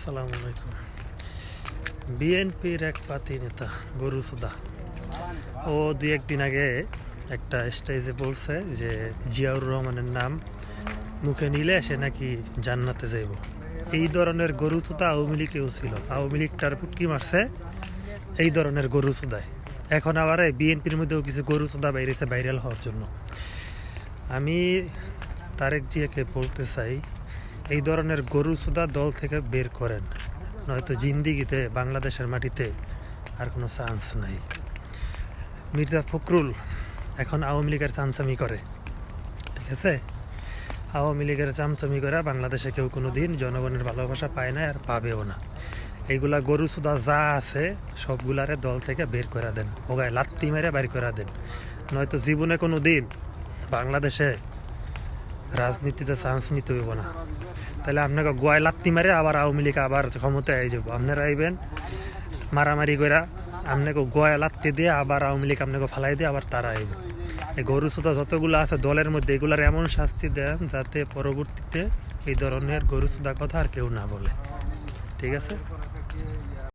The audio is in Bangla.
আসসালামু আলাইকুম। বিএনপির এক পাতি নেতা গরু সুদা ও দুই একদিন আগে একটা স্টেজে বলছে যে জিয়াউর রহমানের নাম মুখে নিলে সে নাকি জান্নাতে যাইব। এই ধরনের গরু সুদা আওয়ামী লীগেও ছিল। আওয়ামী লীগটার পুটকি মারছে এই ধরনের গরু সুদায়। এখন আবার বিএনপির মধ্যেও কিছু গরু সুদা বাইরেছে ভাইরাল হওয়ার জন্য। আমি তারেক জিয়াকে বলতে চাই, এই ধরনের গরু সুদা দল থেকে বের করেন, নয়তো জিন্দিগিতে বাংলাদেশের মাটিতে আর কোনো চান্স নাই। মির্জা ফখরুল এখন আওয়ামী লীগের চামচামি করে, ঠিক আছে? আওয়ামী লীগের চামচামি করে বাংলাদেশে কেউ কোনো দিন জনগণের ভালোবাসা পায় না, আর পাবেও না। এইগুলা গরু সুদা যা আছে সবগুলারে দল থেকে বের করে দেন, ওগায় লাত্তি মেরে বের করে দেন, নয়তো জীবনে কোনো দিন বাংলাদেশে রাজনীতিতে চান্স নিতে হইব না। তাহলে আপনাকে গোয়ায় লাত্তি মারে আবার আওয়ামী লীগ আবার ক্ষমতায় আই যাবো। আপনারা আইবেন মারামারি করে, আপনাকে গোয়ায় লাত্তি দিয়ে আবার আওয়ামী লীগ আপনাকে ফালাই দিয়ে আবার তারা আইব। এই গরু সুতা যতগুলো আছে দলের মধ্যে এগুলার এমন শাস্তি দেন যাতে পরবর্তীতে এই ধরনের গরু সুদা কথা আর কেউ না বলে, ঠিক আছে?